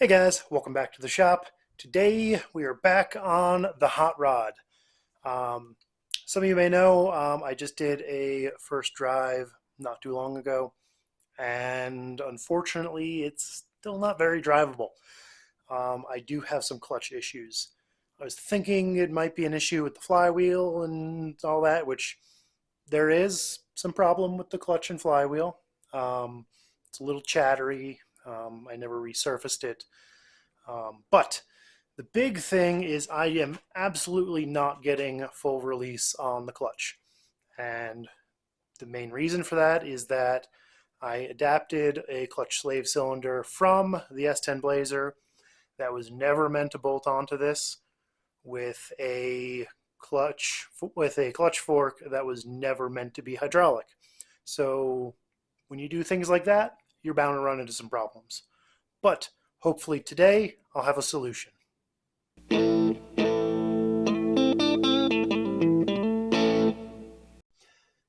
Hey guys, welcome back to the shop. Today we are back on the hot rod. Um, some of you may know I just did a first drive not too long ago, and unfortunately it's still not very drivable. I do have some clutch issues. I was thinking it might be an issue with the flywheel and all that, which there is some problem with the clutch and flywheel. It's a little chattery. I never resurfaced it. But the big thing is I am absolutely not getting full release on the clutch. And the main reason for that is that I adapted a clutch slave cylinder from the S10 Blazer that was never meant to bolt onto this with a clutch fork that was never meant to be hydraulic. So when you do things like that, you're bound to run into some problems. But hopefully today I'll have a solution.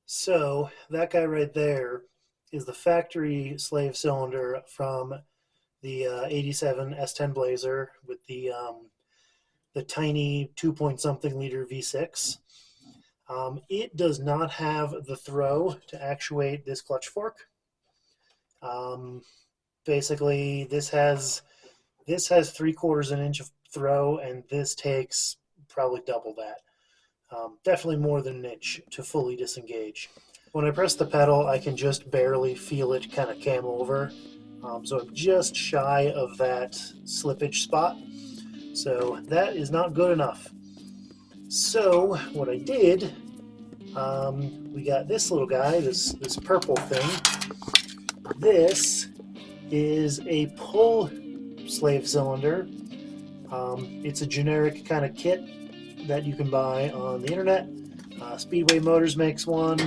So that guy right there is the factory slave cylinder from the 87 S10 Blazer with the tiny 2 point something liter V6. It does not have the throw to actuate this clutch fork. Um, Basically, this has 3/4 an inch of throw, and this takes probably double that. Definitely more than an inch to fully disengage. When I press the pedal, I can just barely feel it kind of cam over. So I'm just shy of that slippage spot. So that is not good enough. So what I did, we got this little guy, this purple thing. This is a pull slave cylinder. It's a generic kind of kit that you can buy on the internet. Speedway Motors makes one.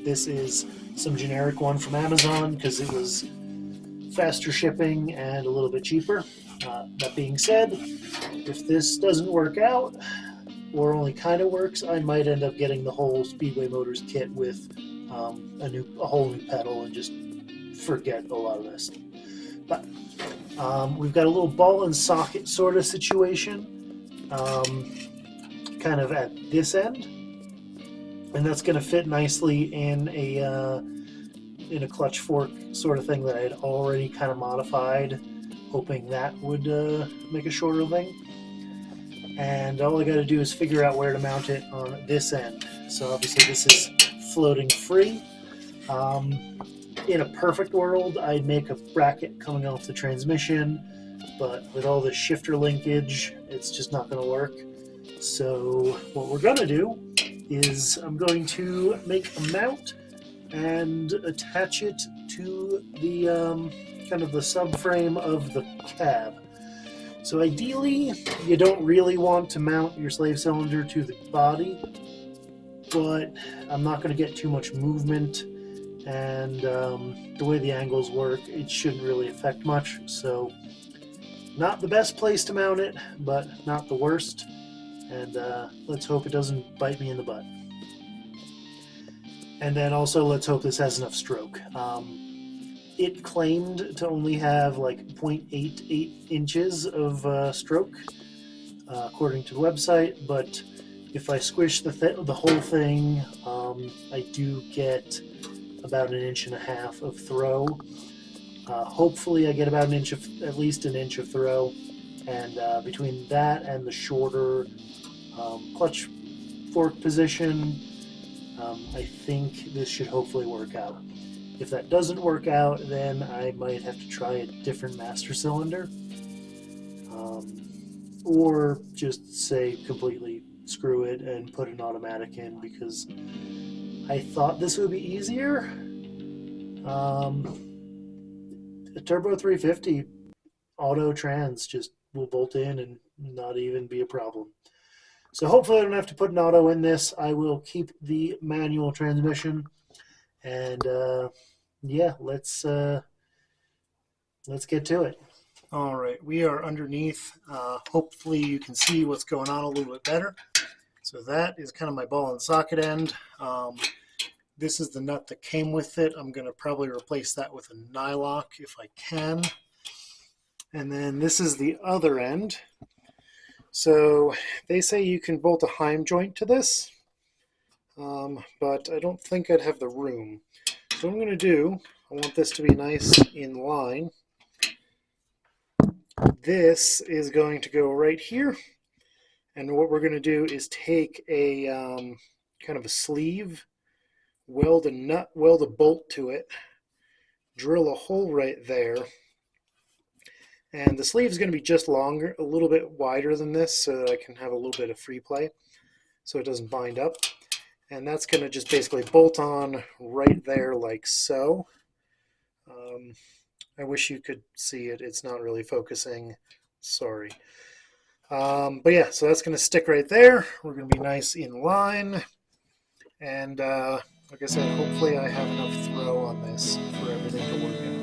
This is some generic one from Amazon because it was faster shipping and a little bit cheaper. That being said, if this doesn't work out or only kind of works, I might end up getting the whole Speedway Motors kit with a whole new pedal and just forget a lot of this. But we've got a little ball and socket sort of situation, kind of at this end, and that's going to fit nicely in a clutch fork sort of thing that I had already kind of modified, hoping that would make a shorter thing. And all I got to do is figure out where to mount it on this end. So obviously this is floating free. In a perfect world, I'd make a bracket coming off the transmission, but with all the shifter linkage, it's just not going to work. So what we're going to do is I'm going to make a mount and attach it to the kind of the subframe of the cab. So ideally, you don't really want to mount your slave cylinder to the body, but I'm not going to get too much movement, and the way the angles work, it shouldn't really affect much. So not the best place to mount it, but not the worst. And let's hope it doesn't bite me in the butt. And then also let's hope this has enough stroke. It claimed to only have like 0.88 inches of stroke, according to the website, but if I squish the whole thing, I do get about 1.5 inches of throw. Hopefully I get about at least an inch of throw, and between that and the shorter clutch fork position, I think this should hopefully work out. If that doesn't work out, then I might have to try a different master cylinder, or just say completely screw it and put an automatic in, because I thought this would be easier. A turbo 350 auto trans just will bolt in and not even be a problem. So hopefully I don't have to put an auto in this. I will keep the manual transmission, and yeah, let's get to it. All right, we are underneath. Hopefully you can see what's going on a little bit better. So that is kind of my ball and socket end. This is the nut that came with it. I'm going to probably replace that with a nylock if I can. And then this is the other end. So they say you can bolt a Heim joint to this, but I don't think I'd have the room. So what I'm going to do, I want this to be nice in line. This is going to go right here. And what we're going to do is take a kind of a sleeve, weld a bolt to it, drill a hole right there. And the sleeve is going to be just longer, a little bit wider than this, so that I can have a little bit of free play so it doesn't bind up. And that's going to just basically bolt on right there like so. I wish you could see it. It's not really focusing. Sorry. But yeah, so that's going to stick right there. We're going to be nice in line. And like I said, hopefully I have enough throw on this for everything to work out.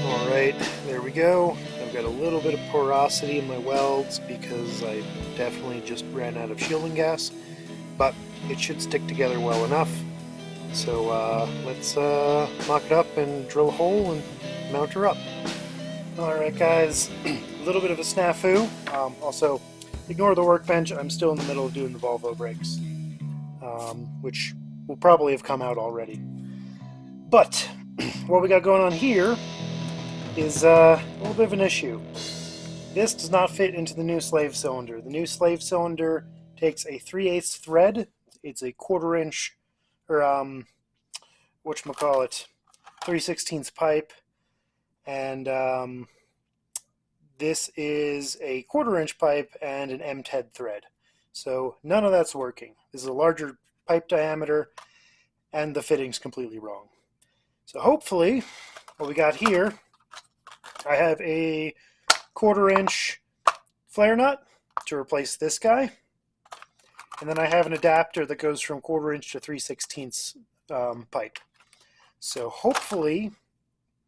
Alright, there we go. I've got a little bit of porosity in my welds because I definitely just ran out of shielding gas, but it should stick together well enough. So let's mock it up and drill a hole and mount her up. Alright guys, a little bit of a snafu. Also, ignore the workbench. I'm still in the middle of doing the Volvo brakes, which will probably have come out already. But what we got going on here is a little bit of an issue. This does not fit into the new slave cylinder. The new slave cylinder takes a 3/8 thread. It's a 1/4 inch, or whatchamacallit, 3/16 pipe, and this is a 1/4 inch pipe and an M-TED thread. So none of that's working. This is a larger pipe diameter, and the fitting's completely wrong. So hopefully, what we got here, I have a 1/4 inch flare nut to replace this guy. And then I have an adapter that goes from 1/4 inch to 3/16 pipe. So hopefully,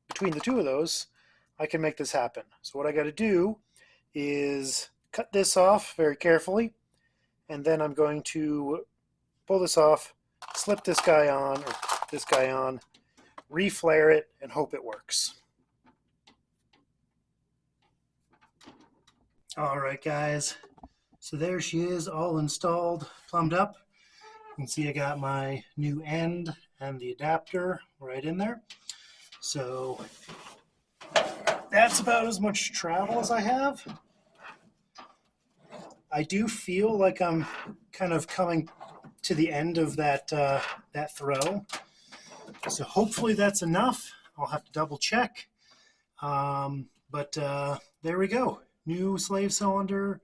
between the two of those, I can make this happen. So what I got to do is cut this off very carefully. And then I'm going to pull this off, slip this guy on, reflare it, and hope it works. Alright guys, so there she is, all installed, plumbed up. You can see I got my new end and the adapter right in there. So that's about as much travel as I have. I do feel like I'm kind of coming to the end of that throw. So hopefully that's enough. I'll have to double check. But there we go. New slave cylinder,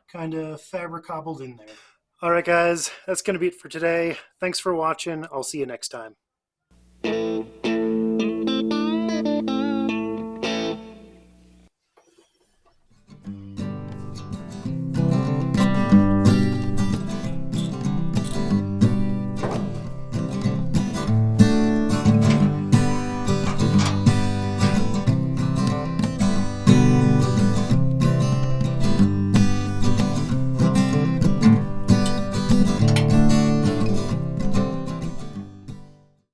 kind of fabric cobbled in there. All right, guys, that's going to be it for today. Thanks for watching. I'll see you next time.